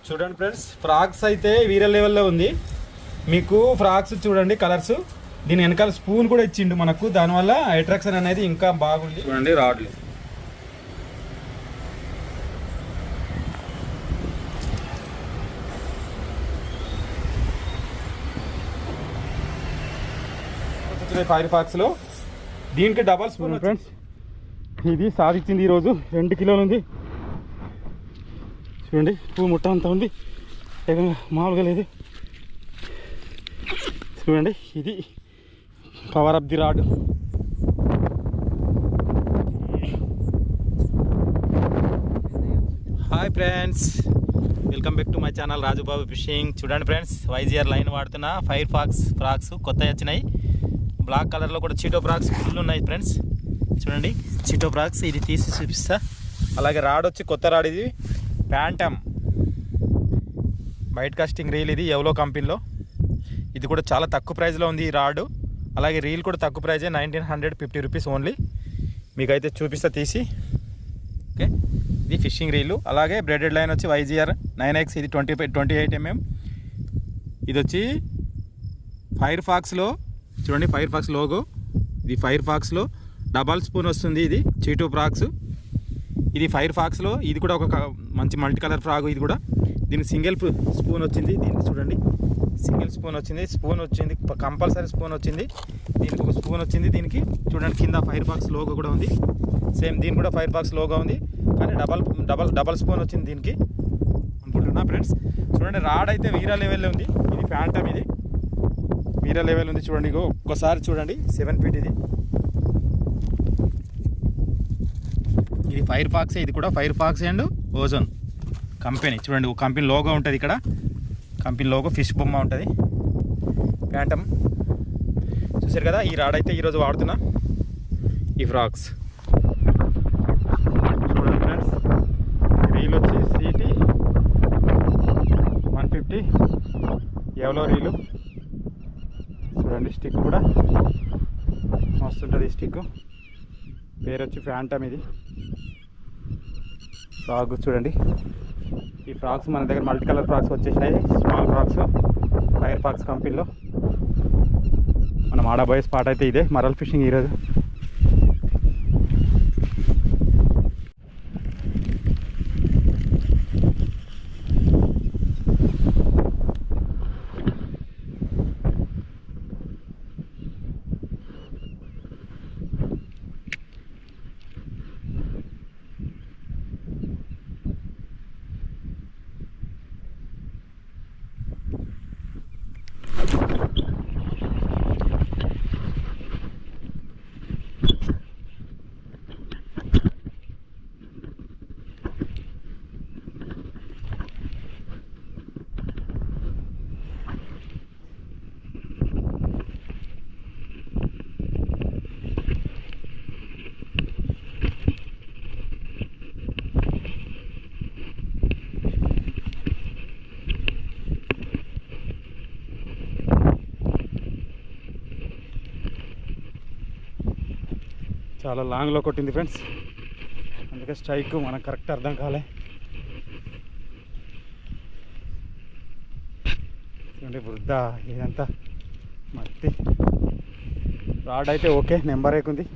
చూడండి friends, frocks అయితే వీరే లెవెల్లో ఉంది. మీకు ఫ్రాక్స్ చూడండి కలర్స్, దీని వెనకాల స్పూన్ కూడా ఇచ్చిండు మనకు, దానివల్ల అట్రాక్షన్ అనేది ఇంకా బాగుంది. చూడండి రాడ్లు, ఫైర్ ఫాక్స్లో దీనికి డబల్ స్పూన్ ఫ్రెండ్స్. ఇది సాధించింది ఈరోజు 2 కిలోలు ఉంది. చూడండి పువ్వు ముట్ట అంతా ఉంది, మామూలుగా లేదు. చూడండి ఇది power of the rod. Hi friends, welcome back to my channel Rajubabu fishing. చూడండి ఫ్రెండ్స్, వైజిఆర్ లైన్ వాడుతున్న ఫైర్ ఫాక్స్ ఫ్రాక్స్ కొత్తవి వచ్చినాయి. బ్లాక్ కలర్లో కూడా చీటో ఫ్రాక్స్ ఫుల్ ఉన్నాయి ఫ్రెండ్స్. చూడండి చీటో ఫ్రాక్స్, ఇది తీసి చూపిస్తా. అలాగే రాడ్ వచ్చి కొత్త రాడ్, ఇది ప్యాంటమ్ బైట్ కాస్టింగ్ రీల్, ఇది ఎవలో కంపెనీలో. ఇది కూడా చాలా తక్కువ ప్రైస్లో ఉంది ఈ రాడ్. అలాగే రీల్ కూడా తక్కువ ప్రైజే, 1950 రూపీస్ ఓన్లీ. మీకైతే చూపిస్తా తీసి. ఓకే, ఇది ఫిషింగ్ రీలు. అలాగే బ్రెడెడ్ లైన్ వచ్చి వైజిఆర్ 9X, ఇది 28 mm. ఇది వచ్చి ఫైర్ ఫాక్స్లో చూడండి, ఫైర్ ఫాక్స్ లోగో. ఇది ఫైర్ ఫాక్స్లో డబల్ స్పూన్ వస్తుంది. ఇది చీటో ఫ్రాక్స్, ఇది ఫైర్ ఫాక్స్లో. ఇది కూడా ఒక మంచి మల్టీ కలర్ ఫ్రాగ్. ఇది కూడా దీనికి సింగిల్ స్పూన్ వచ్చింది. దీనికి చూడండి సింగిల్ స్పూన్ వచ్చింది, కంపల్సరీ స్పూన్ వచ్చింది. దీనికి ఒక స్పూన్ వచ్చింది. దీనికి చూడండి కింద ఫైర్ ఫాక్స్ లోగో కూడా ఉంది. సేమ్ దీనికి కూడా ఫైర్ ఫాక్స్ లోగో ఉంది, కానీ డబల్ స్పూన్ వచ్చింది దీనికి అనుకుంటున్నా ఫ్రెండ్స్. చూడండి రాడ్ అయితే వీరా లెవెల్లో ఉంది. ఇది ప్యాంటమ్, ఇది వీరా లెవెల్ ఉంది. చూడండి ఒక్కసారి చూడండి, 7 feet ఇది. ఇది ఫైర్ ఫాక్స్, ఇది కూడా fire pox and ozone company. చూడండి కంపెనీ లోగో ఉంటుంది ఇక్కడ, కంపెనీ లోగో, ఫిష్ బొమ్మ ఉంటుంది, ప్యాంటమ్. చూసారు కదా, ఈ రాడ్ అయితే ఈరోజు వాడుతున్నా ఈ ఫ్రాక్స్. చూడండి ఫ్రెండ్స్, రీల్ వచ్చి సిటీ 150 ఎవలో రీలు. చూడండి స్టిక్ కూడా మస్తు ఉంటుంది. ఈ స్టిక్ పేరు వచ్చి ఫ్యాంటమ్. ఇది ఫ్రాక్ చూడండి. ఈ ఫ్రాక్స్ మన దగ్గర మల్టీ కలర్ ఫ్రాక్స్ వచ్చేసినాయి, స్మాల్ ఫ్రాక్స్ ఫైర్ ఫాక్స్ కంపెనీలో. మనం ఆడబోయే స్పాట్ అయితే ఇదే, మరల్ ఫిషింగ్ ఈరోజు. చాలా లాంగ్లో కొట్టింది ఫ్రెండ్స్, అందుకే స్ట్రైక్ మనకు కరెక్ట్ అర్థం కాలే. చూడండి వృద్ధ ఇదంతా మట్టి. రాడ్ అయితే ఓకే, నెంబర్ ఉంది,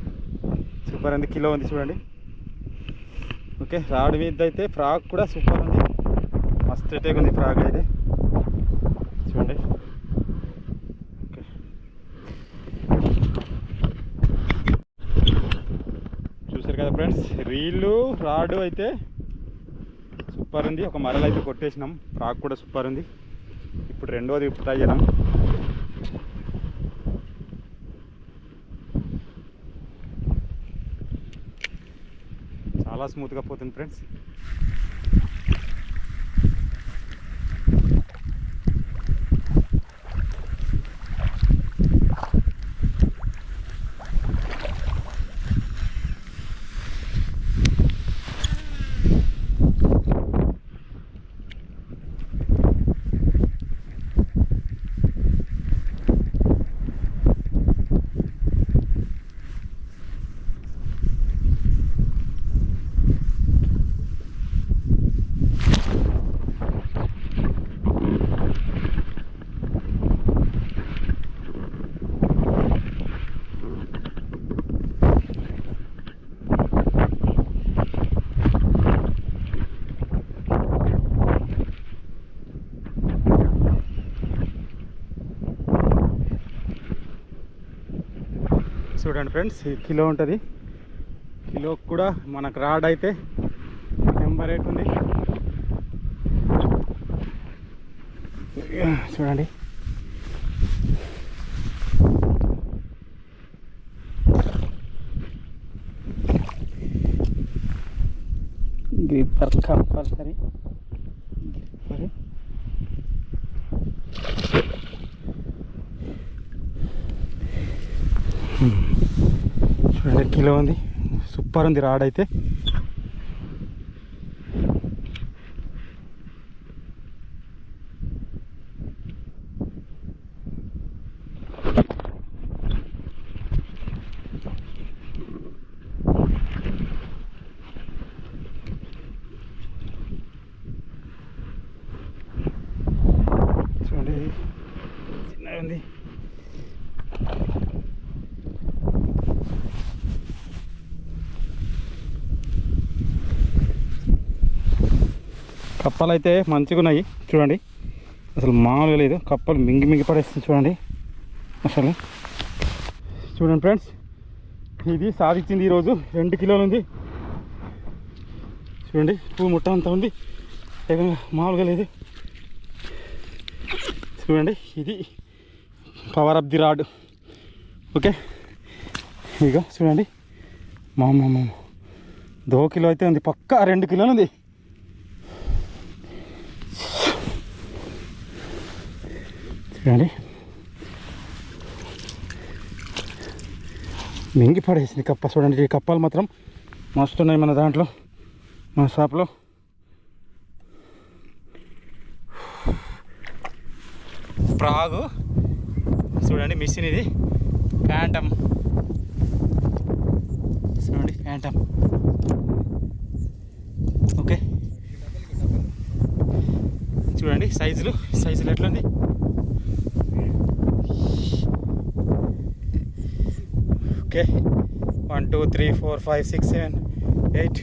సూపర్ ఉంది, కిలో ఉంది చూడండి. ఓకే, రాడ్ మీద అయితే ఫ్రాక్ కూడా సూపర్ ఉంది, మస్త్ ఎటేక్ ఉంది ఫ్రాక్ అయితే చూడండి. కదా ఫ్రెండ్స్, రీలు రాడు అయితే సూపర్ ఉంది. ఒక మరలు అయితే కొట్టేసినాం, ఫ్రాక్ కూడా సూపర్ ఉంది. ఇప్పుడు రెండోది ట్రై చేద్దాం. చాలా స్మూత్గా పోతుంది ఫ్రెండ్స్. చూడండి ఫ్రెండ్స్, ఇది కిలో ఉంటుంది. కిలోకి కూడా మనకు రాడ్ అయితే నెంబర్ 8 ఉంది. చూడండి గ్రిప్పర్ కంపల్సరీ. చూడండి కిలో ఉంది, సూపర్ ఉంది రాడ్ అయితే. చూడండి చిన్నగా ఉంది. కప్పలు అయితే మంచిగా ఉన్నాయి చూడండి, అసలు మామూలుగా లేదు. కప్పలు మింగి పడేస్తుంది చూడండి. అసలు చూడండి ఫ్రెండ్స్, ఇది సాధించింది ఈరోజు 2 కిలోలు ఉంది చూడండి. పువ్వు ముట్ట అంతా ఉంది, మామూలుగా లేదు చూడండి. ఇది power of the rod. Okay, ఇక చూడండి మామ 2 కిలో అయితే ఉంది, పక్కా 2 కిలోలు ఉంది. చూడండి మింగి పడేసింది కప్ప. చూడండి ఈ కప్పలు మాత్రం మస్తున్నాయి మన దాంట్లో, మన షాప్లో. ప్రాగు చూడండి, మిషన్ ఇది ఫ్యాంటమ్. చూడండి ఫ్యాంటమ్. ఓకే చూడండి సైజులు ఎట్లుంది. ఓకే 1 2 3 4 5 6 7 8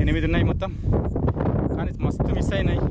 8 ఉన్నాయి మొత్తం, కానీ మస్తు మిస్ అయినాయి.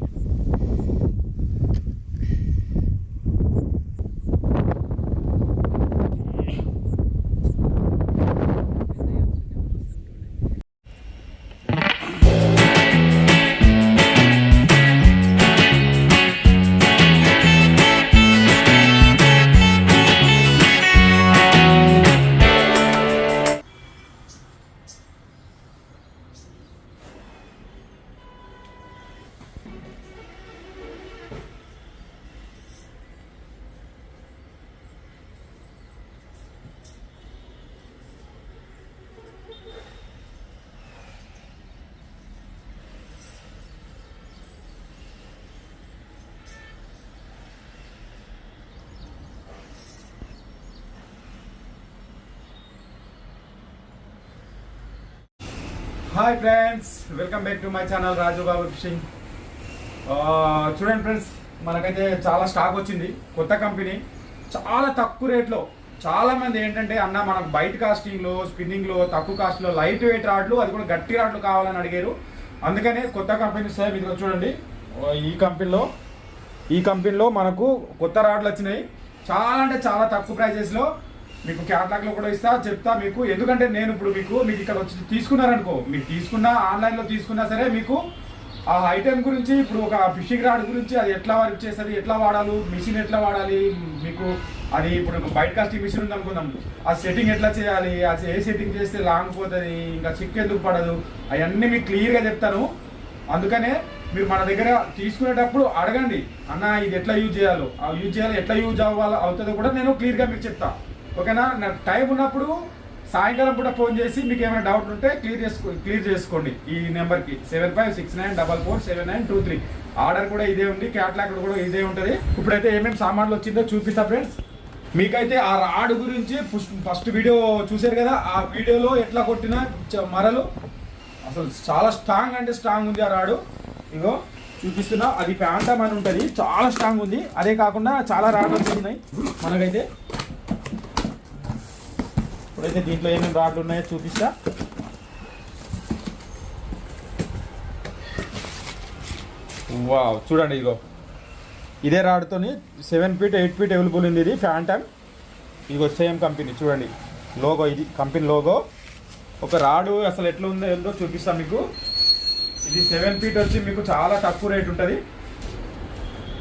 Hi friends, welcome back to my channel Raju Babu fishing. చూడండి ఫ్రెండ్స్, మనకైతే చాలా స్టాక్ వచ్చింది, కొత్త కంపెనీ, చాలా తక్కువ రేట్లో. చాలామంది ఏంటంటే అన్న మనకు బయట కాస్టింగ్లో, స్పిన్నింగ్లో, తక్కువ కాస్ట్లో లైట్ వెయిట్ రాడ్లు, అది కూడా గట్టి రాడ్లు కావాలని అడిగారు. అందుకనే కొత్త కంపెనీ సార్ ఇది చూడండి. ఈ కంపెనీలో మనకు కొత్త రాడ్లు వచ్చినాయి. చాలా అంటే చాలా తక్కువ ప్రైజెస్లో మీకు క్యాటలాగ్లో కూడా చెప్తా మీకు. ఎందుకంటే నేను ఇప్పుడు మీకు ఇక్కడ వచ్చి తీసుకున్నారనుకో, మీకు తీసుకున్నా ఆన్లైన్లో తీసుకున్నా సరే, మీకు ఆ ఐటెం గురించి, ఇప్పుడు ఒక ఫిషింగ్ రాడ్ గురించి, అది ఎట్లా వర్క్ చేస్తుంది, ఎట్లా వాడాలి, మిషన్ ఎట్లా వాడాలి, మీకు అది ఇప్పుడు బయట కాస్టింగ్ మిషన్ ఉంది అనుకుందాం, ఆ సెట్టింగ్ ఎట్లా చేయాలి, అది ఏ సెట్టింగ్ చేస్తే లాంగ్ పోతుంది, ఇంకా చిక్ ఎందుకు పడదు, అవన్నీ మీకు క్లియర్గా చెప్తాను. అందుకనే మీరు మన దగ్గర తీసుకునేటప్పుడు అడగండి, అన్న ఇది ఎట్లా యూజ్ చేయాలో, ఎట్లా యూజ్ అవుతుందో కూడా నేను క్లియర్గా మీకు చెప్తాను. ఓకేనా? నాకు టైం ఉన్నప్పుడు సాయంకాలం పూట ఫోన్ చేసి మీకు ఏమైనా డౌట్ ఉంటే క్లియర్ చేసుకోండి ఈ నెంబర్కి 7569447923. ఆర్డర్ కూడా ఇదే ఉంది, క్యాటలాగ్ కూడా ఇదే ఉంటుంది. ఇప్పుడైతే ఏమేమి సామాన్లు వచ్చిందో చూపిస్తా ఫ్రెండ్స్. మీకైతే ఆ రాడ్ గురించి ఫస్ట్ వీడియో చూసారు కదా, ఆ వీడియోలో ఎట్లా కొట్టిన మరలు అసలు చాలా స్ట్రాంగ్ అంటే స్ట్రాంగ్ ఉంది ఆ రాడు. ఇగో చూపిస్తున్నా, అది ఫ్యాంటమ్ అని ఉంటుంది, చాలా స్ట్రాంగ్ ఉంది. అదే కాకుండా చాలా రాడ్లు ఉన్నాయి మనకైతే. ఇప్పుడైతే దీంట్లో ఏమేమి రాడ్లు ఉన్నాయో చూపిస్తా. వావ్, చూడండి ఇగో ఇదే రాడ్తోని 7 ఫీట్ 8 ఫీట్ అవైలబుల్ ఉంది. ఇది ఫ్యాంటమ్, ఇగో సేమ్ కంపెనీ చూడండి. లోగో, ఇది కంపెనీ లోగో. ఒక రాడు అసలు ఎట్లా ఉందో ఏందో చూపిస్తాను మీకు. ఇది 7 ఫీట్ వచ్చి మీకు చాలా తక్కువ రేట్ ఉంటుంది.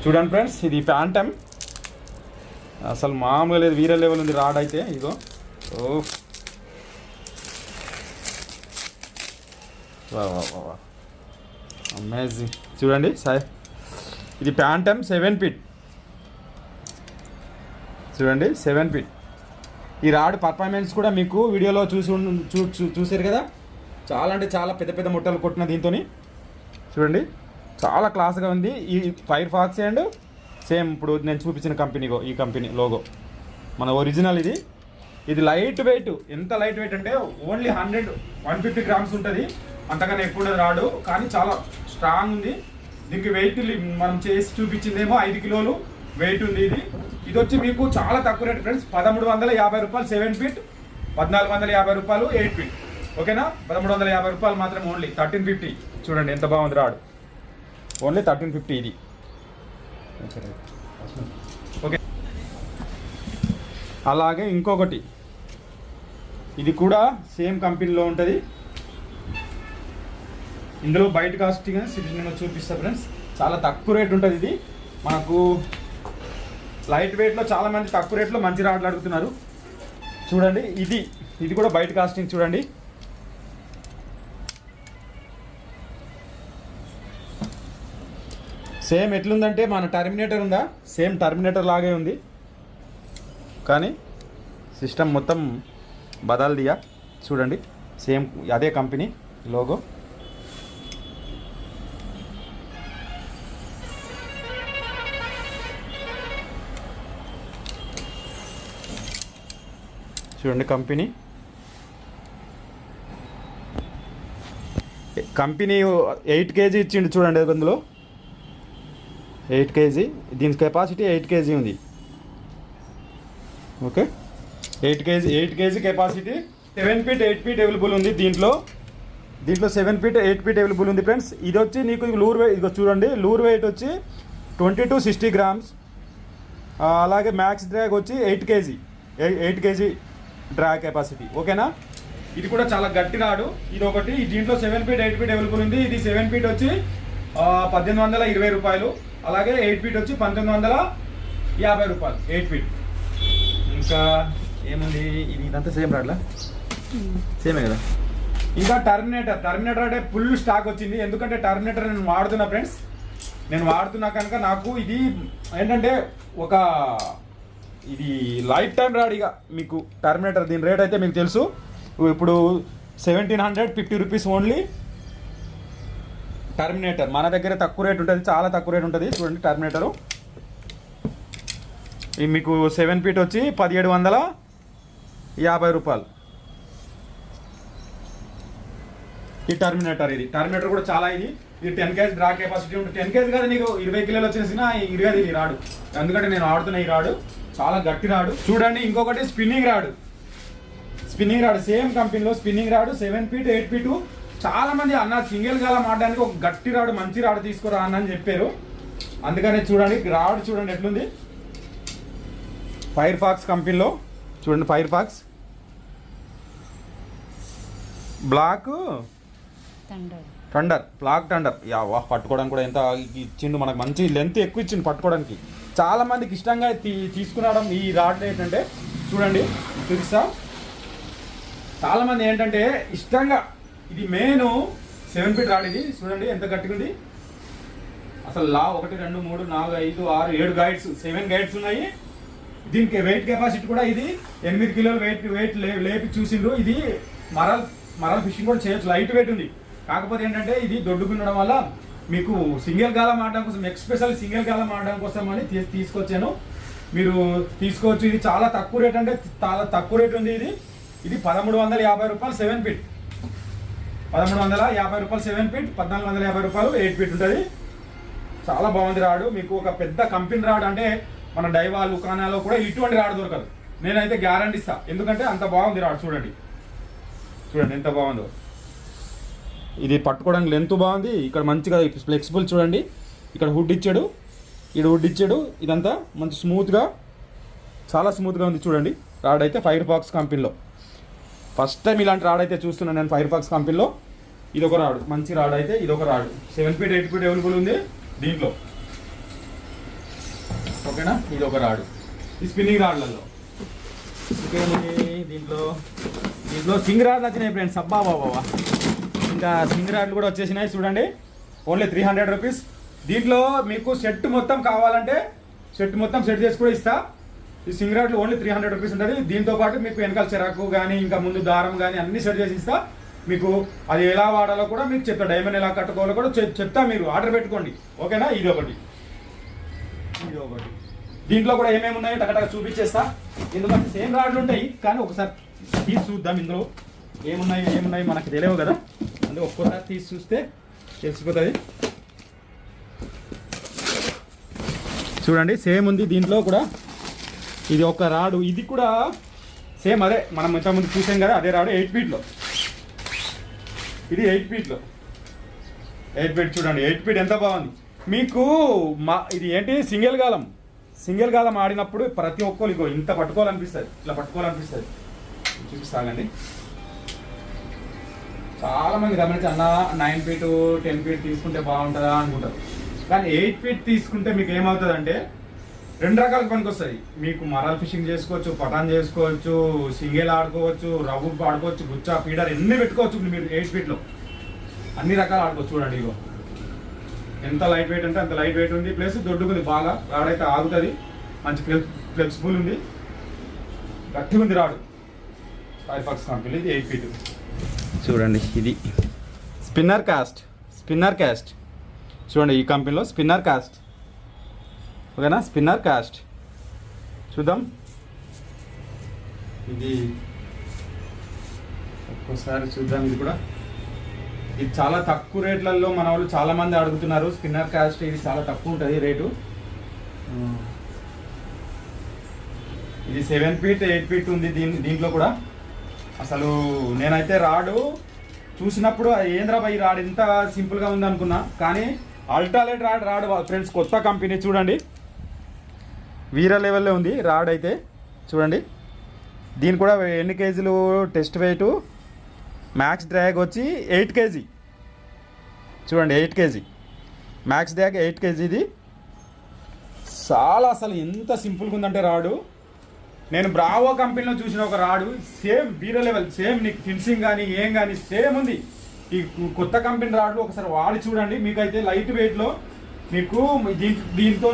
చూడండి ఫ్రెండ్స్, ఇది ఫ్యాంటమ్, అసలు మామూలు లేదు, వీరే లెవెల్ ఉంది రాడ్ అయితే. ఇదో ఓ అమేజింగ్. చూడండి సార్, ఇది ఫ్యాంటమ్ 7 ఫీట్. చూడండి 7 ఫీట్. ఈ రాడ్ పర్ఫార్మెన్స్ కూడా మీకు వీడియోలో చూసారు కదా, చాలా అంటే చాలా పెద్ద పెద్ద ముట్టలు కొట్టిన దీంతో. చూడండి చాలా క్లాస్గా ఉంది. ఈ ఫైర్ ఫాక్స్ అండ్ సేమ్ ఇప్పుడు నేను చూపించిన కంపెనీగో ఈ కంపెనీ లోగో మన ఒరిజినల్. ఇది లైట్ వెయిట్. ఎంత లైట్ వెయిట్ అంటే ఓన్లీ 150 గ్రామ్స్ ఉంటుంది, అంతకన్నా ఎక్కువ ఉండదు రాడు. కానీ చాలా స్ట్రాంగ్ ఉంది. దీనికి వెయిట్ మనం చేసి చూపించిందేమో 5 కిలోలు వెయిట్ ఉంది. ఇది వచ్చి మీకు చాలా తక్కువ రేట్ ఫ్రెండ్స్, 1350 రూపాయలు 7 ఫీట్, 1450 రూపాయలు 8 ఫీట్. ఓకేనా, 1350 రూపాయలు మాత్రం ఓన్లీ 1350. చూడండి ఎంత బాగుంది రాడు, ఓన్లీ 1350 ఇది. ఓకే, అలాగే ఇంకొకటి ఇది కూడా సేమ్ కంపెనీలో ఉంటుంది. ఇందులో బయట కాస్టింగ్ నేను చూపిస్తాను ఫ్రెండ్స్, చాలా తక్కువ రేట్ ఉంటుంది. ఇది మనకు లైట్ వెయిట్లో చాలామంది తక్కువ రేట్లో మంచి రాడ్లు అడుగుతున్నారు. చూడండి ఇది కూడా బయట కాస్టింగ్. చూడండి సేమ్ ఎట్లుందంటే మన టర్మినేటర్ ఉందా, సేమ్ టర్మినేటర్ లాగే ఉంది. కానీ సిస్టమ్ మొత్తం బదల్దియా. చూడండి సేమ్ అదే కంపెనీ లోగో. చూడండి కంపెనీ 8 కేజీ ఇచ్చిండు. చూడండి అందులో 8 కేజీ, దీని కెపాసిటీ 8 కేజీ ఉంది. Okay, 8 KG capacity. 7 feet 8 feet available ఉంది దీంట్లో 7 ఫీట్ 8 ఫీట్ అవైలబుల్ ఉంది ఫ్రెండ్స్. ఇది వచ్చి నీకు లూర్ వెయిట్, ఇదిగో చూడండి లూర్ వెయిట్ వచ్చి 20 to 60 గ్రామ్స్. అలాగే మ్యాక్స్ డ్రాగ్ వచ్చి 8 కేజీ డ్రాగ్ కెపాసిటీ. ఓకేనా, ఇది కూడా చాలా గట్టి రాడు. ఇది ఒకటి. దీంట్లో 7 ఫీట్ 8 ఫీట్ అవైలబుల్ ఉంది. ఇది 7 ఫీట్ వచ్చి 1820 రూపాయలు. అలాగే 8 ఫీట్ వచ్చి 1950 రూపాయలు 8 ఫీట్. ఇంకా ఏముంది, ఇదంతా సేమ్ రాడ్లా, సేమే కదా. ఇంకా టర్మినేటర్ అంటే ఫుల్ స్టాక్ వచ్చింది. ఎందుకంటే టర్మినేటర్ నేను వాడుతున్నా ఫ్రెండ్స్, నేను వాడుతున్నా కనుక నాకు ఇది ఏంటంటే ఇది లైఫ్ టైం రాడ్. ఇక మీకు టర్మినేటర్ దీని రేట్ అయితే మీకు తెలుసు. ఇప్పుడు 1750 రూపీస్ ఓన్లీ టర్మినేటర్. మన దగ్గర తక్కువ రేట్ ఉంటుంది, చాలా తక్కువ రేట్ ఉంటుంది. చూడండి టర్మినేటరు, ఇది మీకు 7 ఫీట్ వచ్చి 1750 రూపాయలు ఈ టర్మినేటర్. ఇది టర్మినేటర్ కూడా చాలా ఇది 10 కేజీ డ్రా కెపాసిటీ ఉంటుంది. 10 కేజీ కాదు, నీకు 20 కిలోలు వచ్చేసిన ఇరగది ఈ రాడు. ఎందుకంటే నేను ఆడుతున్న ఈ రాడు చాలా గట్టి రాడు. చూడండి ఇంకొకటి స్పిన్నింగ్ రాడు సేమ్ కంపెనీలో స్పిన్నింగ్ రాడు 7 ఫీట్ 8 ఫీట్. చాలా మంది అన్న సింగిల్ గాలం ఆడడానికి ఒక గట్టి రాడు, మంచి రాడు తీసుకురా అన్న అని చెప్పారు. అందుకనే చూడండి రాడు చూడండి ఎట్లుంది. ఫైర్ ఫాక్స్ కంపెనీలో చూడండి, fire fox black thunder, black thunder. వా, పట్టుకోవడానికి కూడా ఎంత ఇచ్చిండు మనకు, మంచి లెంత్ ఎక్కువ ఇచ్చిండు పట్టుకోవడానికి. చాలా మందికి ఇష్టంగా తీసుకురావడం ఈ రాడ్ ఏంటంటే చూడండి చూపిస్తా. చాలా మంది ఏంటంటే ఇష్టంగా, ఇది మెయిన్ 7 ఫీట్ రాడ్. ఇది చూడండి ఎంత గట్టిగా ఉంది అసలు. 1 2 3 4 5 6 7 గైడ్స్, 7 గైడ్స్ ఉన్నాయి. దీనికి వెయిట్ కెపాసిటీ కూడా ఇది 8 కిలోలు వెయిట్ లేపి చూసిండ్రు. ఇది మరల్ ఫిషింగ్ కూడా చేయొచ్చు, లైట్ వెయిట్ ఉంది. కాకపోతే ఏంటంటే ఇది దొడ్డుకుండడం వల్ల మీకు సింగిల్ గాలం ఆడడం కోసం, ఎక్స్పెషల్ సింగిల్ గాలం ఆడడం కోసం అని తీసుకొచ్చాను. మీరు తీసుకోవచ్చు. ఇది చాలా తక్కువ రేట్, అంటే చాలా తక్కువ రేట్ ఉంది. ఇది 1350 రూపాయలు 7 ఫీట్, 1350 రూపాయలు 7 ఫీట్, 1450 రూపాయలు 8 ఫీట్ ఉంటుంది. చాలా బాగుంది రాడు. మీకు ఒక పెద్ద కంపెనీ రాడు అంటే మన డైవా లుకానాలో కూడా ఇటువంటి రాడు దొరకదు. నేనైతే గ్యారంటీ ఇస్తా, ఎందుకంటే అంత బాగుంది రాడు. చూడండి ఎంత బాగుందో. ఇది పట్టుకోవడానికి లెంత్ బాగుంది. ఇక్కడ మంచిగా ఫ్లెక్సిబుల్ చూడండి. ఇక్కడ హుడ్ ఇచ్చాడు, ఇదంతా మంచి స్మూత్గా, చాలా స్మూత్గా ఉంది చూడండి రాడ్ అయితే. ఫైర్ ఫాక్స్ కంపెనీలో ఫస్ట్ టైం ఇలాంటి రాడ్ అయితే చూస్తున్నాను నేను ఫైర్ ఫాక్స్ కంపెనీలో. ఇది ఒక రాడు, మంచి రాడ్ అయితే ఇది ఒక రాడు. 7 ఫీట్ 8 ఫీట్ అవైలబుల్ ఉంది దీంట్లో. ఓకేనా, ఇది ఒక రాడు. ఈ స్పిన్నింగ్ రాడ్లలో దీంట్లో సింగ్ రాడ్ వచ్చినాయి ఫ్రెండ్స్. అబ్బా బాబా, ఇంకా సింగ్ రాడ్లు కూడా వచ్చేసినాయి చూడండి. Only 300 rupees. దీంట్లో మీకు సెట్ మొత్తం కావాలంటే సెట్ మొత్తం సెట్ చేసి కూడా ఇస్తా. ఈ సింగ్ రాడ్లు ఓన్లీ 300 రూపీస్ ఉంటుంది. దీంతో పాటు మీకు వెనకాల చెరాకు కానీ ఇంకా ముందు దారం కానీ అన్ని సెట్ చేసి ఇస్తా. మీకు అది ఎలా వాడాలో కూడా మీకు చెప్తా, డైమండ్ ఎలా కట్టుకోవాలో కూడా చెప్తా, మీరు ఆర్డర్ పెట్టుకోండి. ఓకేనా, ఇది ఒకటి. దీంట్లో కూడా ఏమేమి ఉన్నాయో టకటక చూపించేస్తా. ఎందుకంటే సేమ్ రాడ్లు ఉంటాయి కానీ ఒకసారి తీసి చూద్దాం. ఇందులో ఏమున్నాయి మనకు తెలియవు కదా, అందుకే ఒక్కోసారి తీసి చూస్తే తెలిసిపోతుంది. చూడండి, సేమ్ ఉంది దీంట్లో కూడా. ఇది ఒక రాడు, ఇది కూడా సేమ్ అదే మనం ఇంతకుముందు చూసాం కదా, అదే రాడు 8 ఫీట్లో. ఇది 8 ఫీట్లో 8 ఫీట్. చూడండి 8 ఫీట్ ఎంత బాగుంది మీకు. ఇది ఏంటి, సింగిల్ గాలం ఆడినప్పుడు ప్రతి ఒక్కరు ఇగో ఇంత పట్టుకోవాలనిపిస్తుంది, ఇట్లా పట్టుకోవాలనిపిస్తుంది. చూపిస్తానండి. చాలా మంది గమనించి అన్న 9 ఫీట్ 10 ఫీట్ తీసుకుంటే బాగుంటుందా అనుకుంటారు. కానీ 8 ఫీట్ తీసుకుంటే మీకు ఏమవుతుంది అంటే 2 రకాల పనికి వస్తుంది. మీకు మరాల్ ఫిషింగ్ చేసుకోవచ్చు, పటాన్ చేసుకోవచ్చు, సింగేల్ ఆడుకోవచ్చు, రవ్వు ఆడుకోవచ్చు, గుచ్చా ఫీడర్ ఎన్ని పెట్టుకోవచ్చు మీరు 8 ఫీట్లో. అన్ని రకాలు ఆడుకోవచ్చు. చూడండి ఇగో ఎంత లైట్ వెయిట్ అంటే అంత లైట్ వెయిట్ ఉంది. ప్లస్ దొడ్డుకుంది బాగా, రాడైతే ఆగుతుంది, మంచి ఫ్లెక్సిబుల్ ఉంది, గట్టిగా ఉంది రాడు. ఫైర్ ఫాక్స్ కంపెనీ, ఇది 8 ఫీట్. చూడండి ఇది స్పిన్నర్ కాస్ట్. చూడండి ఈ కంపెనీలో స్పిన్నర్ కాస్ట్. ఓకేనా, స్పిన్నర్ కాస్ట్ చూద్దాం. ఇది ఒక్కసారి చూద్దాం. ఇది కూడా ఇది చాలా తక్కువ రేట్లలో మన వాళ్ళు చాలా మంది అడుగుతున్నారు. స్పిన్నర్ కాస్ట్ ఇది చాలా తక్కువ ఉంటుంది రేటు. ఇది 7 ఫీట్ 8 ఫీట్ ఉంది దీంట్లో కూడా. అసలు నేనైతే రాడు చూసినప్పుడు ఏంద్రా ఈ రాడు ఇంత సింపుల్గా ఉంది అనుకున్నా, కానీ అల్ట్రాలైట్ రాడు ఫ్రెండ్స్, కొత్త కంపెనీ. చూడండి వీరా లెవెల్లో ఉంది రాడ్ అయితే. చూడండి దీని కూడా ఎన్ని కేజీలు టెస్ట్ వెయిట్, మ్యాక్స్ డ్రాగ్ వచ్చి 8 కేజీ. చూడండి 8 కేజీ మ్యాక్స్ డ్రాగ్ 8 కేజీ. ఇది చాలా అసలు ఎంత సింపుల్గా ఉందంటే రాడు. నేను బ్రావో కంపెనీలో చూసిన ఒక రాడు సేమ్ వీరా లెవెల్, సేమ్ నీకు ఫినిషింగ్ కానీ ఏం కానీ సేమ్ ఉంది. ఈ కొత్త కంపెనీ రాడ్లు ఒకసారి వాడి చూడండి. మీకైతే లైట్ వెయిట్లో మీకు దీంతో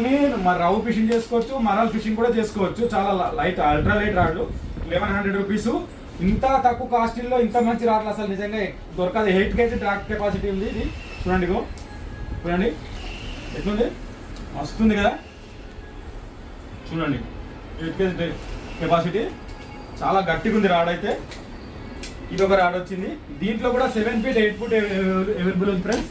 రవ్వు ఫిషింగ్ చేసుకోవచ్చు, మరాల్ ఫిషింగ్ కూడా చేసుకోవచ్చు. చాలా లైట్ అల్ట్రా లైట్ రాడ్లు 1100 రూపీస్. ఇంత తక్కువ కాస్ట్లో ఇంత మంచి రాడ్లు అసలు నిజంగా దొరకదు. 8 కేజీ డ్రాగ్ కెపాసిటీ ఉంది ఇది. చూడండి చూడండి ఎట్లుంది, వస్తుంది కదా. చూడండి 8 కేజీ కెపాసిటీ, చాలా గట్టిగా ఉంది రాడ్ అయితే. ఇది ఒక రాడ్ వచ్చింది. దీంట్లో కూడా 7 ఫీట్ 8 ఫీట్ అవైలబుల్ ఉంది ఫ్రెండ్స్.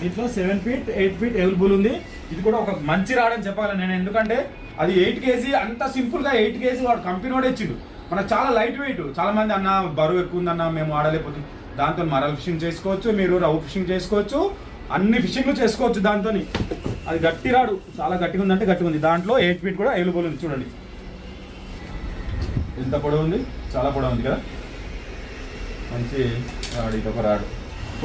దీంట్లో 7 ఫీట్ 8 ఫీట్ అవైలబుల్ ఉంది. ఇది కూడా ఒక మంచి రాడ్ అని చెప్పాలి నేను, ఎందుకంటే అది 8 కేజీ అంత సింపుల్గా 8 కేజీ వాడు కంపెనీ వాడు ఇచ్చిండు. మనకు చాలా లైట్ వెయిట్. చాలా మంది అన్న బరువు ఎక్కువ ఉందన్న మేము ఆడలేకపోతుంది. దాంతో మరల్ ఫిషింగ్ చేసుకోవచ్చు, మీరు రవ్వు ఫిషింగ్ చేసుకోవచ్చు, అన్ని ఫిషింగ్లు చేసుకోవచ్చు దాంతో. అది గట్టి రాడు, చాలా గట్టిగా ఉందంటే గట్టిగా ఉంది. దాంట్లో 8 ఫీట్ కూడా అవైలబుల్ ఉంది. చూడండి ఎంత పొడవు ఉంది, చాలా పొడవు ఉంది కదా, మంచి రాడు. ఇది ఒక రాడు.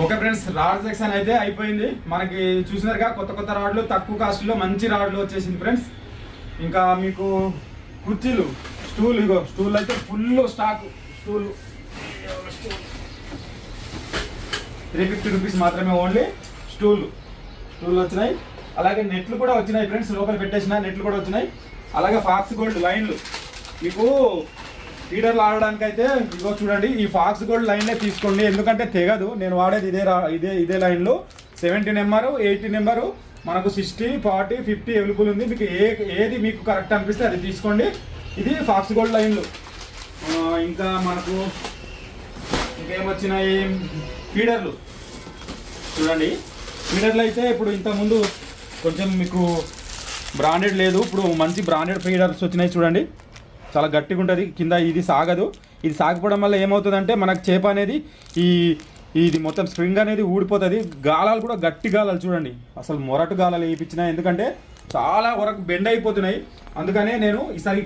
ఓకే ఫ్రెండ్స్, రాడ్ సెక్షన్ అయితే అయిపోయింది. మనకి చూసినారుగా కొత్త రాడ్లు తక్కువ కాస్ట్లో మంచి రాడ్లు వచ్చేసింది ఫ్రెండ్స్. ఇంకా మీకు కుర్చీలు, స్టూల్ అయితే ఫుల్ స్టాక్. స్టూల్ 350 రూపీస్ మాత్రమే ఓన్లీ. స్టూల్ వచ్చినాయి. అలాగే నెట్లు కూడా వచ్చినాయి ఫ్రెండ్స్, లోపల పెట్టేసిన నెట్లు కూడా వచ్చినాయి. అలాగే ఫాక్స్ గోల్డ్ లైన్లు మీకు ఫీడర్లు ఆడడానికి అయితే ఇగో చూడండి, ఈ ఫాక్స్ గోల్డ్ లైన్లే తీసుకోండి, ఎందుకంటే తెగదు. నేను వాడేది ఇదే లైన్లో 70 నెంబరు 80 నెంబరు మనకు 60 40 50 అవైలబుల్ ఉంది. మీకు ఏది మీకు కరెక్ట్ అనిపిస్తే అది తీసుకోండి. ఇది ఫాక్స్ గోల్డ్ లైన్లు. ఇంకా మనకు ఇంకేమొచ్చినాయి, ఫీడర్లు చూడండి. ఫీడర్లు అయితే ఇప్పుడు ఇంతకుముందు కొంచెం మీకు బ్రాండెడ్ లేదు, ఇప్పుడు మంచి బ్రాండెడ్ ఫీడర్స్ వచ్చినాయి. చూడండి చాలా గట్టిగా ఉంటుంది కింద, ఇది సాగదు. ఇది సాగిపోవడం వల్ల ఏమవుతుందంటే మనకు చేప అనేది ఇది మొత్తం స్ప్రింగ్ అనేది ఊడిపోతుంది. గాలాలు కూడా గట్టి గాలాలు చూడండి, అసలు మొరటు గాలాలు వేయించినాయి, ఎందుకంటే చాలా వరకు బెండ్ అయిపోతున్నాయి. అందుకనే నేను ఈసారి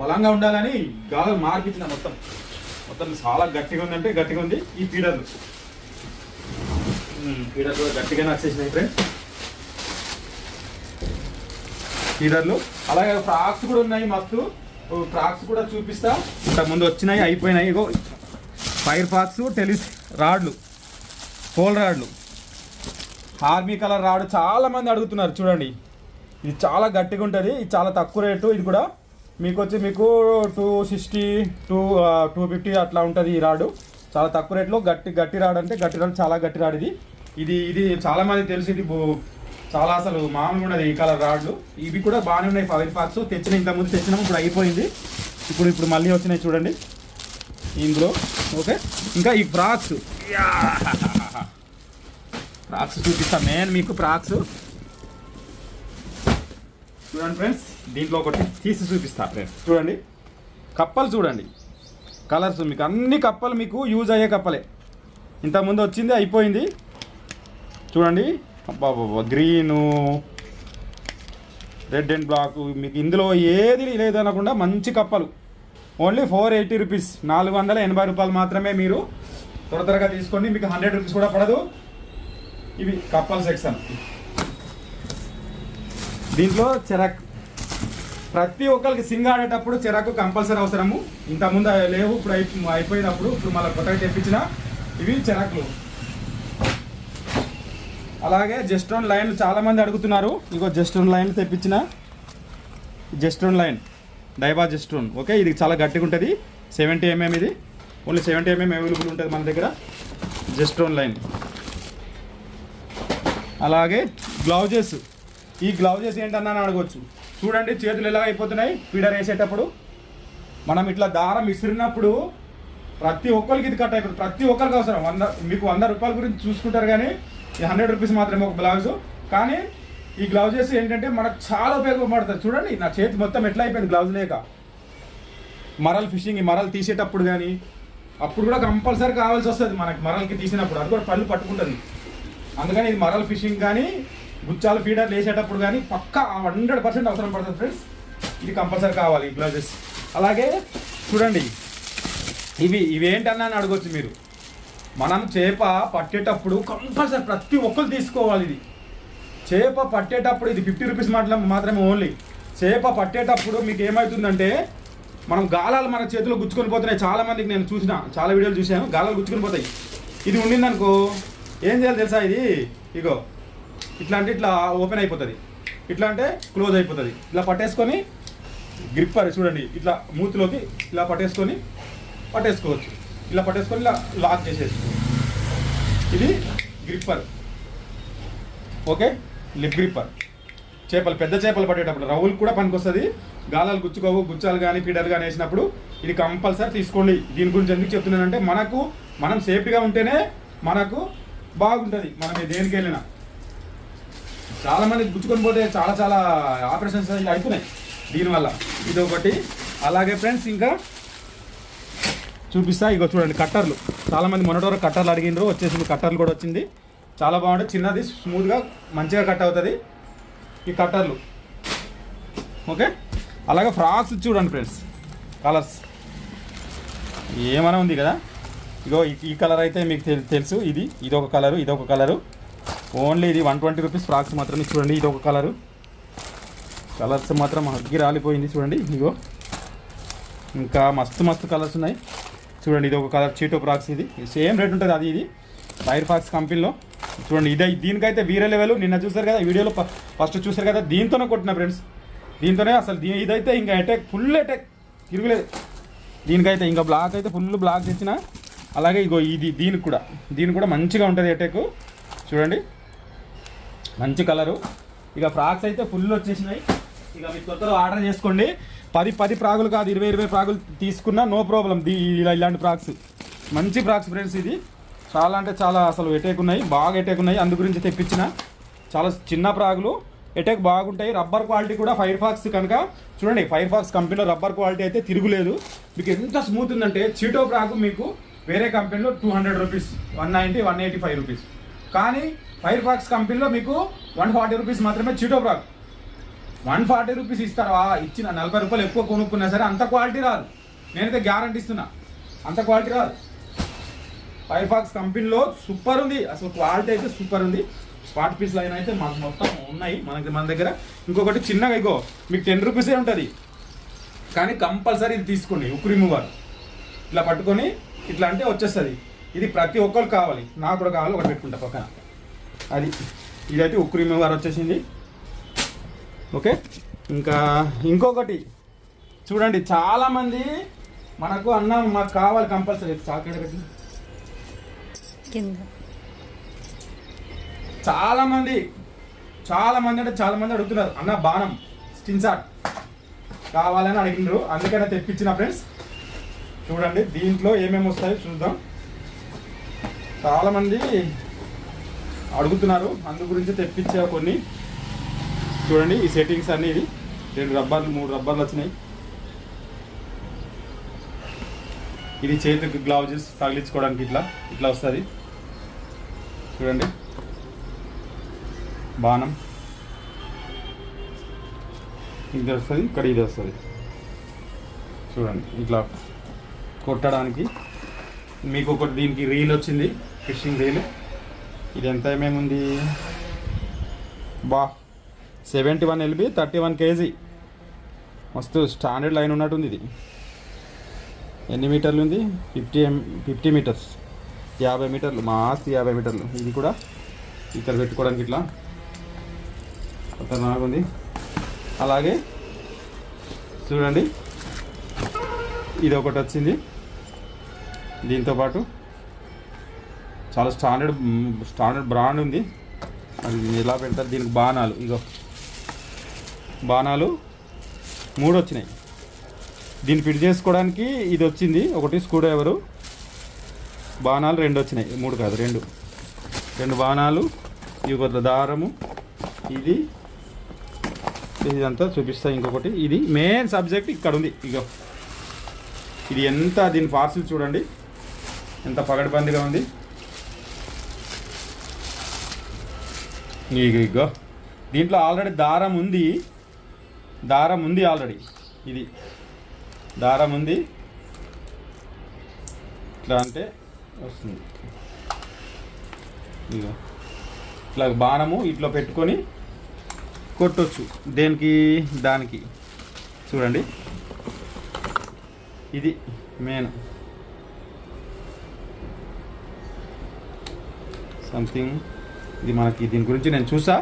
బలంగా ఉండాలని గాలాలు మార్పించిన మొత్తం. మొత్తం చాలా గట్టిగా ఉందంటే గట్టిగా ఉంది. ఈ ఫీడర్లు కూడా గట్టిగానే వచ్చేసినాయి ఫ్రెండ్స్. ఫీడర్లు అలాగే ఫ్రాక్స్ కూడా ఉన్నాయి మస్తు. ఫ్రాక్స్ కూడా చూపిస్తా. ఇంతకుముందు వచ్చినాయి అయిపోయినాయి. ఇగో ఫైర్ ఫాక్స్ టెలిస్ రాడ్లు, పోల్ రాడ్లు, ఆర్మీ కలర్ రాడ్ చాలా మంది అడుగుతున్నారు. చూడండి ఇది చాలా గట్టిగా ఉంటుంది. ఇది చాలా తక్కువ రేటు. ఇది కూడా మీకు 260 250 అట్లా ఉంటుంది ఈ రాడు. చాలా తక్కువ రేట్లో గట్టి రాడ్ అంటే గట్టి రాడ్, చాలా గట్టి రాడ్ ఇది. ఇది చాలా మంది తెలుసు. ఇది చాలా అసలు మామూలుగా ఉన్నది ఈ కలర్ రాడ్లు. ఇవి కూడా బాగానే ఉన్నాయి. ఫైర్ ఫాక్స్ ఇంతకుముందు తెచ్చినాము, ఇప్పుడు అయిపోయింది. ఇప్పుడు మళ్ళీ వచ్చినాయి చూడండి ఇందులో. ఓకే, ఇంకా ఈ ఫ్రాక్స్ చూపిస్తా. మెయిన్ మీకు ఫ్రాక్స్ చూడండి ఫ్రెండ్స్. దీంట్లో ఒకటి తీసి చూపిస్తా ఫ్రెండ్స్. చూడండి కప్పలు, చూడండి కలర్స్. మీకు అన్ని కప్పలు మీకు యూజ్ అయ్యే కప్పలే. ఇంతకుముందు వచ్చింది అయిపోయింది. చూడండి అబ్బా గ్రీను, రెడ్ అండ్ బ్లాక్, మీకు ఇందులో ఏది లేదనకుండా మంచి కప్పలు. ఓన్లీ 480 రూపీస్, 480 రూపాయలు మాత్రమే. మీరు త్వరగా తీసుకోండి, మీకు 100 రూపీస్ కూడా పడదు. ఇవి కప్పల సెక్షన్. దీంట్లో చెరక్, ప్రతి ఒక్కరికి సింగ్ ఆడేటప్పుడు చెరకు కంపల్సరీ అవసరము. ఇంతకుముందు లేవు, ఇప్పుడు అయిపోయినప్పుడు ఇప్పుడు మళ్ళీ కొత్తగా తెప్పించిన ఇవి చెరకులు. అలాగే జస్ట్రోన్ లైన్ చాలా మంది అడుగుతున్నారు. ఇగో జస్ట్రోన్ లైన్ తెప్పించిన, జస్ట్రోన్ లైన్ డైబా జస్ట్రోన్. ఓకే, ఇది చాలా గట్టిగా ఉంటుంది. 70 mm. ఇది ఓన్లీ 70 mm అవైలబుల్ ఉంటుంది మన దగ్గర జస్ట్రోన్ లైన్. అలాగే గ్లౌజెస్. ఈ గ్లౌజెస్ ఏంటన్నా అడగవచ్చు. చూడండి చేతులు ఎలా అయిపోతున్నాయి ఫీడర్ వేసేటప్పుడు. మనం ఇట్లా దారం విసిరినప్పుడు ప్రతి ఒక్కరికి ఇది కట్ అయిపోతుంది. ప్రతి ఒక్కరికి అవసరం. మీకు 100 రూపాయల గురించి చూసుకుంటారు, కానీ ఈ 100 రూపీస్ మాత్రమే ఒక బ్లౌజ్. కానీ ఈ గ్లౌజెస్ ఏంటంటే మనకు చాలా ఉపయోగపడుతుంది. చూడండి నా చేతి మొత్తం ఎట్లా అయిపోయింది గ్లౌజ్ లేక. మరల్ ఫిషింగ్, ఈ మరలు తీసేటప్పుడు కానీ అప్పుడు కూడా కంపల్సరీ కావాల్సి వస్తుంది మనకి. మరల్కి తీసినప్పుడు అది కూడా పళ్ళు పట్టుకుంటుంది. అందుకని ఇది మరల్ ఫిషింగ్ కానీ గుచ్చాలు ఫీడర్లు వేసేటప్పుడు కానీ పక్కా 100% అవసరం పడుతుంది ఫ్రెండ్స్. ఇది కంపల్సరీ కావాలి ఈ గ్లౌజెస్. అలాగే చూడండి ఇవి ఏంటన్నా అని అడగొచ్చు మీరు. మనం చేప పట్టేటప్పుడు కంపల్సరీ ప్రతి ఒక్కరు తీసుకోవాలి. ఇది చేప పట్టేటప్పుడు ఇది 50 రూపీస్ మాత్రమే ఓన్లీ. చేప పట్టేటప్పుడు మీకు ఏమవుతుందంటే మనం గాలాలు మన చేతిలో గుచ్చుకొని పోతున్నాయి. చాలా మందికి నేను చాలా వీడియోలు చూశాను, గాలాలు గుచ్చుకొని పోతాయి. ఇది ఉండిందనుకో ఏం చేయాలి తెలుసా? ఇది ఇగో ఇట్లా అంటే ఇట్లా ఓపెన్ అయిపోతుంది, ఇట్లా అంటే క్లోజ్ అయిపోతుంది. ఇలా పట్టేసుకొని గ్రిప్పర్ చూడండి ఇట్లా మూతిలోకి ఇలా పట్టేసుకోవచ్చు. ఇలా పట్టేసుకొని ఇలా లాక్ చేసేసుకోవచ్చు. ఇది గ్రిప్పర్. Okay, lip gripper. పెద్ద చేపలు పట్టేటప్పుడు రవ్వులు కూడా పనికి వస్తుంది. గాలాలు గుచ్చుకోవు, గుచ్చాలు కానీ ఫీడర్ కానీ వేసినప్పుడు ఇది కంపల్సరీ తీసుకోండి. దీని గురించి ఎందుకు చెప్తున్నానంటే మనం సేఫ్టీగా ఉంటేనే మనకు బాగుంటుంది. మనం దేనికి వెళ్ళినా చాలా మంది గుచ్చుకొని పోతే చాలా ఆపరేషన్స్ అవుతున్నాయి దీనివల్ల. ఇది ఒకటి. అలాగే ఫ్రెండ్స్ ఇంకా చూపిస్తా. ఇగో చూడండి కట్టర్లు. చాలామంది మొన్నటి వరకు కట్టర్లు అడిగినారు, వచ్చేసింది కట్టర్లు కూడా వచ్చింది. చాలా బాగుంటుంది, చిన్నది, స్మూత్గా మంచిగా కట్ అవుతుంది ఈ కట్టర్లు. ఓకే, అలాగే ఫ్రాక్స్ చూడండి ఫ్రెండ్స్. కలర్స్ ఏమైనా ఉంది కదా. ఇగో ఈ కలర్ అయితే మీకు తెలుసు. ఇది ఒక కలరు, ఇది ఒక కలరు. ఓన్లీ ఇది 120 రూపీస్ ఫ్రాక్స్ మాత్రమే. చూడండి ఇది ఒక కలరు. కలర్స్ మాత్రం అగ్గి రాలిపోయింది చూడండి. ఇగో ఇంకా మస్తు కలర్స్ ఉన్నాయి చూడండి. ఇది ఒక కలర్ చీటో ఫ్రాక్స్. ఇది సేమ్ రేట్ ఉంటుంది. ఇది ఫైర్ ఫాక్స్ కంపెనీలో. చూడండి దీనికైతే వీరే లెవెల్. నిన్న చూసారు కదా వీడియోలో, ఫస్ట్ చూసారు కదా, దీంతోనే కొట్టిన ఫ్రెండ్స్. దీంతోనే అసలు ఇదైతే ఇంకా అటాక్, ఫుల్ అటాక్, తిరుగులేదు దీనికైతే. ఇంకా బ్లాక్ అయితే ఫుల్ బ్లాక్ తెచ్చిన. అలాగే ఇగో దీనికి కూడా మంచిగా ఉంటుంది అటాక్. చూడండి మంచి కలరు. ఇక ఫ్రాక్స్ అయితే ఫుల్ వచ్చేసినాయి. ఇక మీరు కొత్తలో ఆర్డర్ చేసుకోండి. 10 ఫ్రాగులు కాదు, 20 ఫ్రాగులు తీసుకున్నా నో ప్రాబ్లం. ఇలాంటి ఫ్రాక్స్ మంచి ఫ్రాక్స్ ఫ్రెండ్స్. ఇది చాలా అంటే చాలా అసలు ఎటాక్ ఉన్నాయి, బాగా ఎటాక్ ఉన్నాయి. అందు గురించి తెప్పించిన. చాలా చిన్న ఫ్రాగులు, ఎటాక్ బాగుంటాయి. రబ్బర్ క్వాలిటీ కూడా ఫైర్ ఫాక్స్ కనుక చూడండి. ఫైర్ ఫాక్స్ కంపెనీలో రబ్బర్ క్వాలిటీ అయితే తిరుగులేదు. మీకు ఎంత స్మూత్ ఉందంటే చీటో ఫ్రాక్ మీకు వేరే కంపెనీలో 200 రూపీస్, 190, 185 రూపీస్. కానీ ఫైర్ ఫాక్స్ కంపెనీలో మీకు 140 రూపీస్ మాత్రమే చీటో ఫ్రాక్. 140 రూపీస్ ఇస్తారా? ఇచ్చిన 40 రూపాయలు ఎక్కువ కొనుక్కున్నా సరే అంత క్వాలిటీ రాదు. నేనైతే గ్యారంటీ ఇస్తున్నా. అంత క్వాలిటీ రాదు. ఫైర్ఫాక్స్ కంపెనీలో సూపర్ ఉంది, అసలు క్వాలిటీ అయితే సూపర్ ఉంది. స్పాట్ పీస్లు అయినా అయితే మాకు మొత్తం ఉన్నాయి మన దగ్గర. ఇంకొకటి చిన్నగా ఇగో మీకు 10 రూపీసే ఉంటుంది, కానీ కంపల్సరీ ఇది తీసుకోండి. ఉక్కు రిమూవర్ ఇట్లా పట్టుకొని ఇట్లా అంటే వచ్చేస్తుంది. ఇది ప్రతి ఒక్కరికి కావాలి, నాకు కూడా కావాలి, ఒకటి పెట్టుకుంటా పక్కన. అది ఇదైతే ఉక్కు రిమూవర్ వచ్చేసింది. ఓకే, ఇంకా ఇంకొకటి చూడండి, చాలామంది మనకు అన్న మాకు కావాలి కంపల్సరీ చాక్లెట్ పెట్టి చాలామంది అంటే చాలామంది అడుగుతున్నారు అన్న బాణం స్టిన్ షాట్ కావాలని అడిగినారు, అందుకనే తెప్పించిన ఫ్రెండ్స్. చూడండి దీంట్లో ఏమేమి వస్తాయో చూద్దాం. చాలామంది అడుగుతున్నారు, అందు గురించి తెప్పించా కొన్ని. చూడండి ఈ సెట్టింగ్స్ అన్నీ, ఇది 2 రబ్బర్లు 3 రబ్బర్లు వచ్చినాయి. ఇది చేతికి గ్లౌజెస్ తగిలించుకోవడానికి ఇట్లా వస్తుంది. చూడండి బాణం ఇది వస్తుంది, ఇక్కడ ఇది వస్తుంది. చూడండి ఇట్లా కొట్టడానికి. మీకు ఒకటి దీనికి రీల్ వచ్చింది, ఫిషింగ్ రీల్. ఇది ఎంత ఏమేమి ఉంది బా, 71 LB 31 kg, మస్తు స్టాండర్డ్ లైన్ ఉన్నట్టుంది. ఇది ఎన్ని మీటర్లు ఉంది? 50 మీటర్స్, 50 మీటర్లు, మాస్ 50 మీటర్లు. ఇది కూడా ఇక్కడ పెట్టుకోవడానికి ఇట్లా ఖతర్నాక్ ఉంది. అలాగే చూడండి ఇది ఒకటి వచ్చింది. దీంతోపాటు చాలా స్టాండర్డ్ బ్రాండ్ ఉంది. అది ఎలా పెడతారు, దీనికి బాణాలు, ఇగో బాణాలు 3 వచ్చినాయి. దీన్ని ఫిట్ చేసుకోవడానికి ఇది వచ్చింది ఒకటి, స్క్రూ డ్రైవరు. బాణాలు 2 వచ్చినాయి, 3 కాదు 2 బాణాలు. ఇవి కొద్ది దారము, ఇదంతా చూపిస్తా. ఇంకొకటి ఇది మెయిన్ సబ్జెక్ట్ ఇక్కడ ఉంది. ఇగో ఇది ఎంత, దీని పార్సిల్ చూడండి ఎంత పగడబందిగా ఉంది. ఇగో దీంట్లో ఆల్రెడీ దారం ఉంది ఆల్రెడీ. ఇది దారం ఉంది, ఇట్లా అంటే వస్తుంది. ఇగో ఇట్లా బాణము ఇట్లా పెట్టుకొని కొట్టొచ్చు, దేనికి దానికి. చూడండి ఇది మెయిన్ సంథింగ్. ఇది మనకి దీని గురించి నేను చూసా.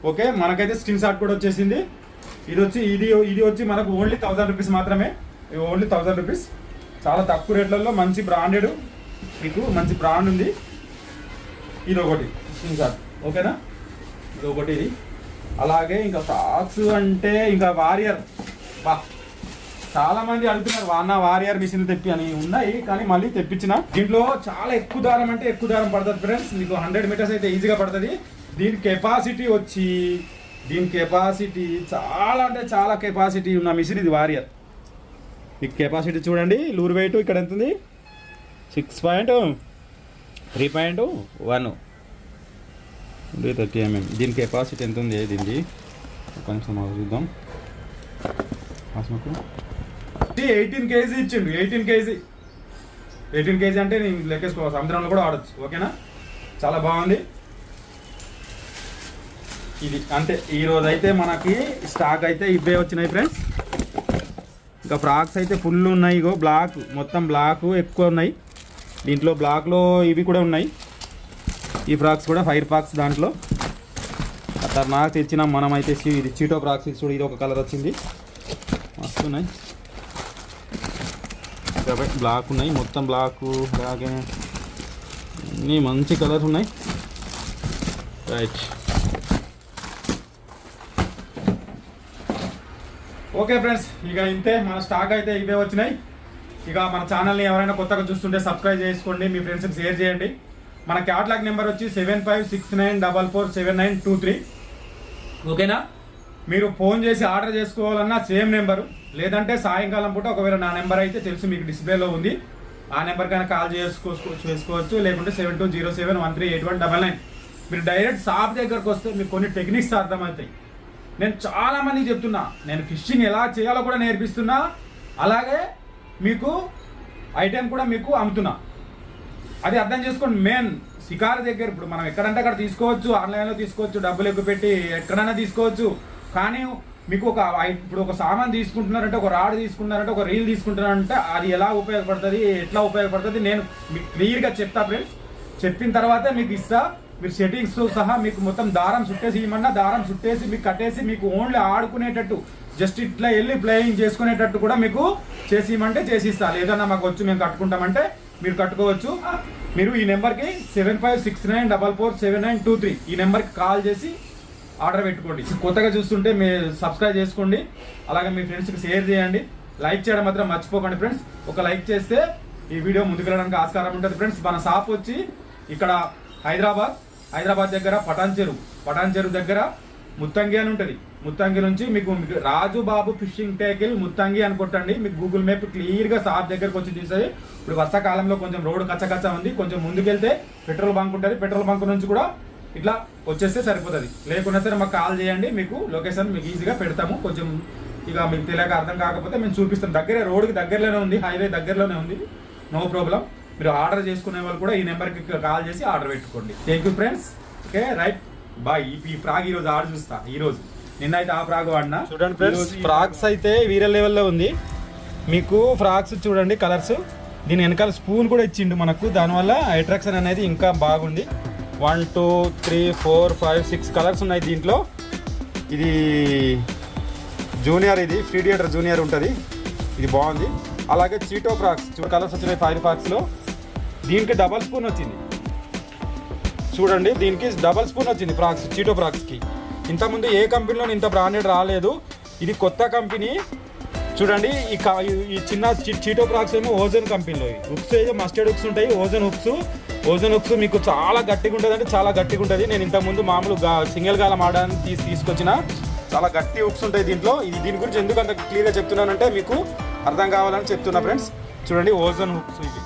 ఓకే, మనకైతే స్క్రీన్ షాట్ కూడా వచ్చేసింది. ఇది వచ్చి మనకు ఓన్లీ 1000 రూపీస్ మాత్రమే. ఓన్లీ 1000 రూపీస్, చాలా తక్కువ రేట్లలో మంచి బ్రాండెడ్, మీకు మంచి బ్రాండ్ ఉంది. ఇది ఒకటి స్క్రీన్ షాట్, ఓకేనా? ఇది ఒకటి. ఇది అలాగే ఇంకా ఫ్రాక్స్ అంటే ఇంకా వారియర్, బా చాలా మంది అడుగుతున్నారు అన్న వారియర్ మిషన్ తెప్పి అని. ఉన్నాయి కానీ మళ్ళీ తెప్పించిన. దీంట్లో చాలా ఎక్కువ దారం అంటే ఎక్కువ దారం పడుతుంది ఫ్రెండ్స్, మీకు 100 మీటర్స్ అయితే ఈజీగా పడుతుంది. దీని కెపాసిటీ చాలా అంటే చాలా కెపాసిటీ ఉన్న మిషన్ ఇది వారియర్. మీకు కెపాసిటీ చూడండి, లూర్ వెయిట్ ఇక్కడ ఎంత ఉంది, 6.3.1 30 mm. దీని కెపాసిటీ ఎంత ఉంది, దీనికి కొంచెం చూద్దాం. 18 kg ఇచ్చిండు. 18 kg అంటే నేను లెక్కేసుకో, సముద్రంలో కూడా ఆడొచ్చు. ఓకేనా, చాలా బాగుంది. ఇది అంతే. ఈరోజు అయితే మనకి స్టాక్ అయితే ఇవే వచ్చినాయి ఫ్రెండ్స్. ఇంకా ఫ్రాక్స్ అయితే ఫుల్ ఉన్నాయి. ఇగో బ్లాక్, మొత్తం బ్లాక్ ఎక్కువ ఉన్నాయి. దీంట్లో బ్లాక్లో ఇవి కూడా ఉన్నాయి. ఈ ఫ్రాక్స్ కూడా ఫైర్ ఫ్రాక్స్. దాంట్లో ఖతర్నాక్ తెచ్చినాం మనం అయితే. ఇది చీటో ఫ్రాక్స్ చూడు, ఇది ఒక కలర్ వచ్చింది, మస్తు ఉన్నాయి. కాబట్టి బ్లాక్ ఉన్నాయి, మొత్తం బ్లాక్, అలాగే అన్నీ మంచి కలర్స్ ఉన్నాయి. రైట్, ఓకే ఫ్రెండ్స్, ఇక ఇంతే మన స్టాక్ అయితే ఇవే వచ్చినాయి. ఇక మన ఛానల్ని ఎవరైనా కొత్తగా చూస్తుంటే సబ్స్క్రైబ్ చేసుకోండి, మీ ఫ్రెండ్స్కి షేర్ చేయండి. మన క్యాటలాగ్ నెంబర్ వచ్చి 7569447923. ఓకేనా, మీరు ఫోన్ చేసి ఆర్డర్ చేసుకోవాలన్నా సేమ్ నెంబరు, లేదంటే సాయంకాలం పూట ఒకవేళ నా నెంబర్ అయితే తెలుసు మీకు డిస్ప్లేలో ఉంది, ఆ నెంబర్ కన్నా కాల్ చేసుకోవచ్చు. లేకుంటే 7207138199. మీరు డైరెక్ట్ షాప్ దగ్గరకు వస్తే మీకు కొన్ని టెక్నిక్స్ అర్థమవుతాయి. నేను చాలా మందికి చెప్తున్నా, నేను ఫిషింగ్ ఎలా చేయాలో కూడా నేర్పిస్తున్నా. అలాగే మీకు ఐటెం కూడా మీకు అమ్ముతున్నా. అది అర్థం చేసుకోండి. మెయిన్ షికారు దగ్గర ఇప్పుడు మనం ఎక్కడంటే అక్కడ తీసుకోవచ్చు, ఆన్లైన్లో తీసుకోవచ్చు, డబ్బులు ఎక్కువ పెట్టి ఎక్కడైనా తీసుకోవచ్చు. కానీ మీకు ఇప్పుడు ఒక సామాన్ తీసుకుంటున్నారంటే, ఒక రాడ్ తీసుకుంటున్నారంటే, ఒక రీల్ తీసుకుంటున్నారంటే అది ఎలా ఉపయోగపడుతుంది, ఎట్లా ఉపయోగపడుతుంది నేను మీకు క్లియర్గా చెప్తా ఫ్రెండ్స్. చెప్పిన తర్వాతే మీకు ఇస్తా. మీరు సెట్టింగ్స్తో సహా మీకు మొత్తం దారం చుట్టేసి ఇవ్వమన్నా దారం చుట్టేసి మీకు కట్టేసి మీకు ఓన్లీ ఆడుకునేటట్టు జస్ట్ ఇట్లా వెళ్ళి ప్లేయింగ్ చేసుకునేటట్టు కూడా మీకు చేసి ఇవ్వమంటే చేసి ఇస్తా. లేదన్నా మాకు వచ్చి మేము కట్టుకుంటామంటే మీరు కట్టుకోవచ్చు. మీరు ఈ నెంబర్కి 7569447923 ఈ నెంబర్కి కాల్ చేసి ఆర్డర్ పెట్టుకోండి. కొత్తగా చూస్తుంటే మీరు సబ్స్క్రైబ్ చేసుకోండి, అలాగే మీ ఫ్రెండ్స్కి షేర్ చేయండి. లైక్ చేయడం మాత్రం మర్చిపోకండి ఫ్రెండ్స్. ఒక లైక్ చేస్తే ఈ వీడియో ముందుకెళ్ళడానికి ఆస్కారం ఉంటుంది ఫ్రెండ్స్. మన షాప్ వచ్చి ఇక్కడ హైదరాబాద్ దగ్గర పటాన్ చెరువు దగ్గర ముత్తంగి అని ఉంటుంది. ముత్తంగి నుంచి మీకు రాజుబాబు ఫిషింగ్ టేకిల్ ముత్తంగి అని కొట్టండి. మీకు గూగుల్ మ్యాప్ క్లియర్గా షాప్ దగ్గరకు వచ్చి తీస్తుంది. ఇప్పుడు వర్షాకాలంలో కొంచెం రోడ్డు కచ్చ ఉంది. కొంచెం ముందుకెళ్తే పెట్రోల్ బంక్ ఉంటుంది. పెట్రోల్ బంక్ నుంచి కూడా ఇట్లా వచ్చేస్తే సరిపోతుంది. లేకున్నా సరే మాకు కాల్ చేయండి, మీకు లొకేషన్ మీకు ఈజీగా పెడతాము. కొంచెం ఇక మీకు తెలియక అర్థం కాకపోతే మేము చూపిస్తాం. దగ్గరే రోడ్డుకి దగ్గరలోనే ఉంది, హైవే దగ్గరలోనే ఉంది, నో ప్రాబ్లం. మీరు ఆర్డర్ చేసుకునే వాళ్ళు కూడా ఈ నెంబర్కి కాల్ చేసి ఆర్డర్ పెట్టుకోండి. Thank you friends. Okay right bye. ఈ ఫ్రాగ్ ఈరోజు ఆర్డర్ చూస్తా. ఈరోజు నిన్నైతే ఆ ఫ్రాగ్ వాడినా. చూడండి ఫ్రెండ్స్, ఫ్రాగ్స్ అయితే వేరే లెవెల్లో ఉంది. మీకు ఫ్రాగ్స్ చూడండి కలర్స్. దీని వెనకాల స్పూన్ కూడా ఇచ్చిండు మనకు, దానివల్ల అట్రాక్షన్ అనేది ఇంకా బాగుంది. 1 2 3 4 5 6 కలర్స్ ఉన్నాయి దీంట్లో. ఇది జూనియర్, ఇది ఫ్రీ థియేటర్ జూనియర్ ఉంటుంది. ఇది బాగుంది. అలాగే చీటో ఫ్రాక్స్ కలర్స్ వచ్చినాయి ఫైర్ ఫ్రాక్స్లో. దీనికి డబల్ స్పూన్ వచ్చింది చూడండి. దీనికి డబల్ స్పూన్ వచ్చింది ఫ్రాక్స్, చీటో ఫ్రాక్స్కి. ఇంతకుముందు ఏ కంపెనీలో ఇంత బ్రాండెడ్ రాలేదు. ఇది కొత్త కంపెనీ చూడండి. ఈ చిన్న చీటో ఫ్రాక్స్ ఏమో ఓజన్ కంపెనీలో. హుక్స్ అయితే మస్టర్డ్ హుక్స్ ఉంటాయి. ఓజన్ హుక్స్ మీకు చాలా గట్టిగా ఉంటుంది, అంటే చాలా గట్టిగా ఉంటుంది. నేను ఇంతకుముందు మామూలుగా సింగిల్ గాలం ఆడడానికి తీసుకొచ్చిన చాలా గట్టి హుక్స్ ఉంటాయి దీంట్లో. దీని గురించి ఎందుకు అంత క్లియర్గా చెప్తున్నానంటే మీకు అర్థం కావాలని చెప్తున్నా ఫ్రెండ్స్. చూడండి ఓజన్ హుక్స్ ఇవి.